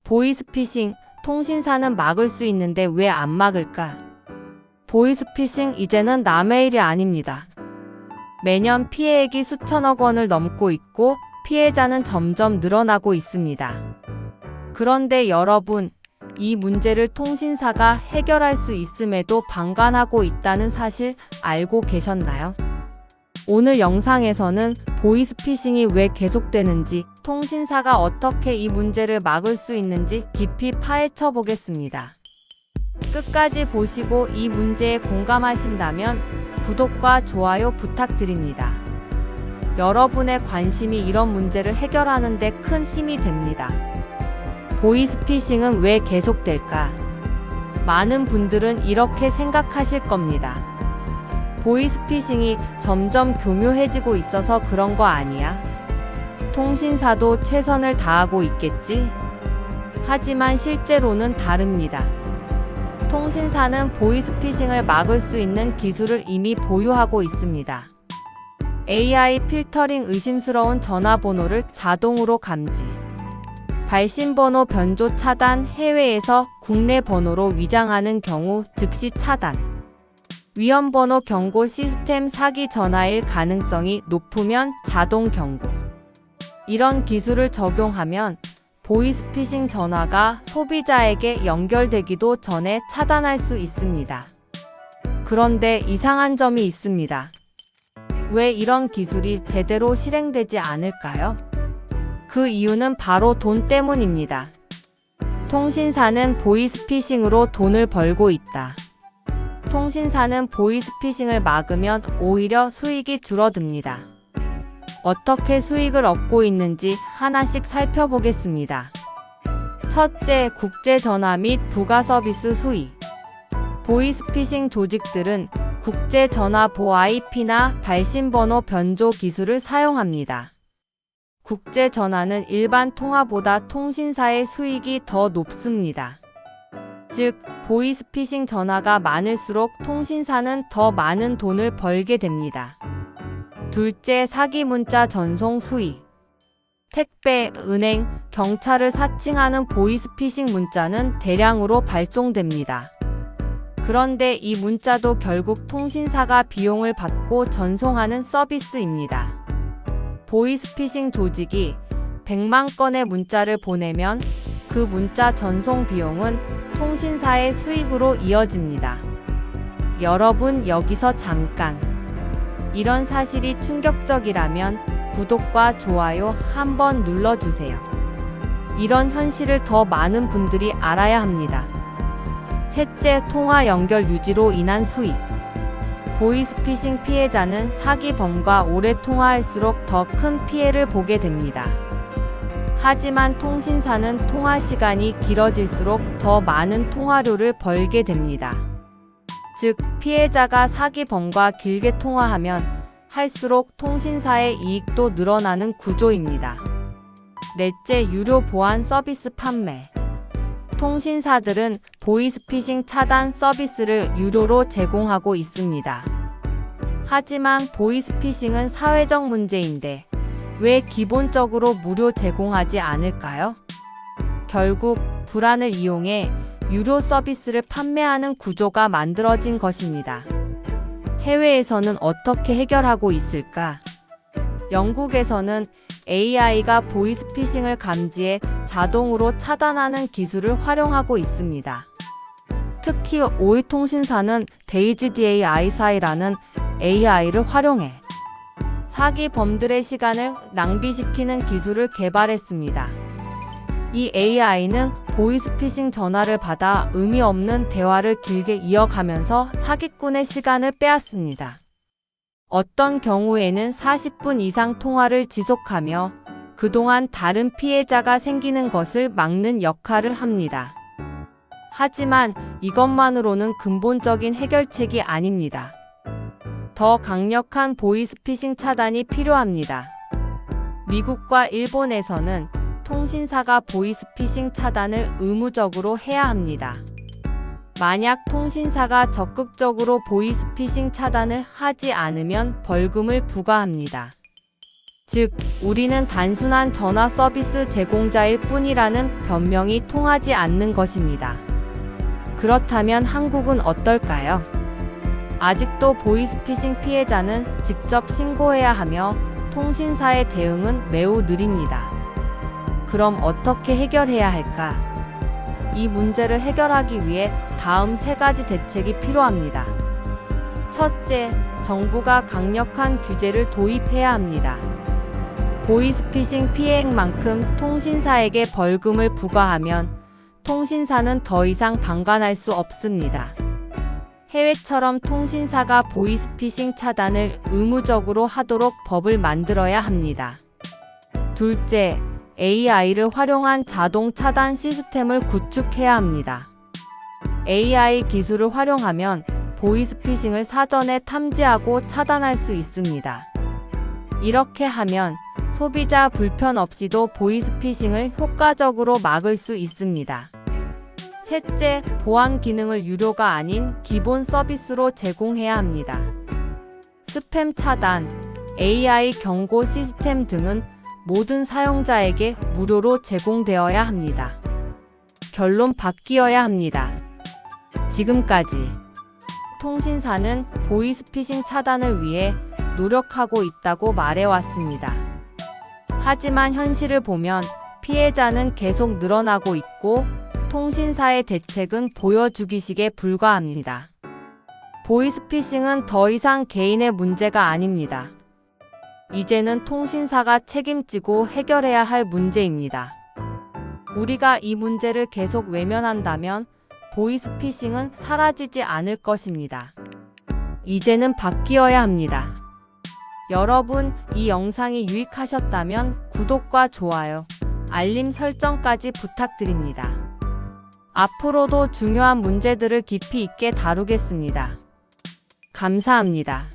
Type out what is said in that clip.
보이스피싱, 통신사는 막을 수 있는데 왜 안 막을까? 보이스피싱 이제는 남의 일이 아닙니다. 매년 피해액이 수천억 원을 넘고 있고 피해자는 점점 늘어나고 있습니다. 그런데 여러분, 이 문제를 통신사가 해결할 수 있음에도 방관하고 있다는 사실 알고 계셨나요? 오늘 영상에서는 보이스피싱이 왜 계속되는지, 통신사가 어떻게 이 문제를 막을 수 있는지 깊이 파헤쳐 보겠습니다. 끝까지 보시고 이 문제에 공감하신다면 구독과 좋아요 부탁드립니다. 여러분의 관심이 이런 문제를 해결하는 데 큰 힘이 됩니다. 보이스피싱은 왜 계속될까? 많은 분들은 이렇게 생각하실 겁니다. 보이스피싱이 점점 교묘해지고 있어서 그런 거 아니야? 통신사도 최선을 다하고 있겠지? 하지만 실제로는 다릅니다. 통신사는 보이스피싱을 막을 수 있는 기술을 이미 보유하고 있습니다. AI 필터링, 의심스러운 전화번호를 자동으로 감지, 발신번호 변조 차단, 해외에서 국내 번호로 위장하는 경우 즉시 차단, 위험번호 경고 시스템, 사기 전화일 가능성이 높으면 자동 경고. 이런 기술을 적용하면 보이스피싱 전화가 소비자에게 연결되기도 전에 차단할 수 있습니다. 그런데 이상한 점이 있습니다. 왜 이런 기술이 제대로 실행되지 않을까요? 그 이유는 바로 돈 때문입니다. 통신사는 보이스피싱으로 돈을 벌고 있다. 통신사는 보이스피싱을 막으면 오히려 수익이 줄어듭니다. 어떻게 수익을 얻고 있는지 하나씩 살펴보겠습니다. 첫째, 국제전화 및 부가서비스 수익. 보이스피싱 조직들은 국제전화 VoIP나 발신번호 변조 기술을 사용합니다. 국제전화는 일반 통화보다 통신사의 수익이 더 높습니다. 즉, 보이스피싱 전화가 많을수록 통신사는 더 많은 돈을 벌게 됩니다. 둘째, 사기 문자 전송 수익. 택배, 은행, 경찰을 사칭하는 보이스피싱 문자는 대량으로 발송됩니다. 그런데 이 문자도 결국 통신사가 비용을 받고 전송하는 서비스입니다. 보이스피싱 조직이 100만 건의 문자를 보내면 그 문자 전송 비용은 통신사의 수익으로 이어집니다. 여러분, 여기서 잠깐. 이런 사실이 충격적이라면 구독과 좋아요 한번 눌러주세요. 이런 현실을 더 많은 분들이 알아야 합니다. 셋째, 통화 연결 유지로 인한 수익. 보이스피싱 피해자는 사기범과 오래 통화할수록 더 큰 피해를 보게 됩니다. 하지만 통신사는 통화 시간이 길어질수록 더 많은 통화료를 벌게 됩니다. 즉, 피해자가 사기범과 길게 통화하면 할수록 통신사의 이익도 늘어나는 구조입니다. 넷째, 유료 보안 서비스 판매. 통신사들은 보이스피싱 차단 서비스를 유료로 제공하고 있습니다. 하지만 보이스피싱은 사회적 문제인데 왜 기본적으로 무료 제공하지 않을까요? 결국 불안을 이용해 유료 서비스를 판매하는 구조가 만들어진 것입니다. 해외에서는 어떻게 해결하고 있을까? 영국에서는 AI가 보이스피싱을 감지해 자동으로 차단하는 기술을 활용하고 있습니다. 특히 오이통신사는 데이지DAI사이라는 AI를 활용해 사기범들의 시간을 낭비시키는 기술을 개발했습니다. 이 AI는 보이스피싱 전화를 받아 의미 없는 대화를 길게 이어가면서 사기꾼의 시간을 빼앗습니다. 어떤 경우에는 40분 이상 통화를 지속하며 그동안 다른 피해자가 생기는 것을 막는 역할을 합니다. 하지만 이것만으로는 근본적인 해결책이 아닙니다. 더 강력한 보이스피싱 차단이 필요합니다. 미국과 일본에서는 통신사가 보이스피싱 차단을 의무적으로 해야 합니다. 만약 통신사가 적극적으로 보이스피싱 차단을 하지 않으면 벌금을 부과합니다. 즉, 우리는 단순한 전화 서비스 제공자일 뿐이라는 변명이 통하지 않는 것입니다. 그렇다면 한국은 어떨까요? 아직도 보이스피싱 피해자는 직접 신고해야 하며 통신사의 대응은 매우 느립니다. 그럼 어떻게 해결해야 할까? 이 문제를 해결하기 위해 다음 3가지 대책이 필요합니다. 첫째, 정부가 강력한 규제를 도입해야 합니다. 보이스피싱 피해액만큼 통신사에게 벌금을 부과하면 통신사는 더 이상 방관할 수 없습니다. 해외처럼 통신사가 보이스피싱 차단을 의무적으로 하도록 법을 만들어야 합니다. 둘째, AI를 활용한 자동 차단 시스템을 구축해야 합니다. AI 기술을 활용하면 보이스피싱을 사전에 탐지하고 차단할 수 있습니다. 이렇게 하면 소비자 불편 없이도 보이스피싱을 효과적으로 막을 수 있습니다. 셋째, 보안 기능을 유료가 아닌 기본 서비스로 제공해야 합니다. 스팸 차단, AI 경고 시스템 등은 모든 사용자에게 무료로 제공되어야 합니다. 결론 바뀌어야 합니다. 지금까지 통신사는 보이스피싱 차단을 위해 노력하고 있다고 말해왔습니다. 하지만 현실을 보면 피해자는 계속 늘어나고 있고 통신사의 대책은 보여주기식에 불과합니다. 보이스피싱은 더 이상 개인의 문제가 아닙니다. 이제는 통신사가 책임지고 해결해야 할 문제입니다. 우리가 이 문제를 계속 외면한다면 보이스피싱은 사라지지 않을 것입니다. 이제는 바뀌어야 합니다. 여러분, 이 영상이 유익하셨다면 구독과 좋아요, 알림 설정까지 부탁드립니다. 앞으로도 중요한 문제들을 깊이 있게 다루겠습니다. 감사합니다.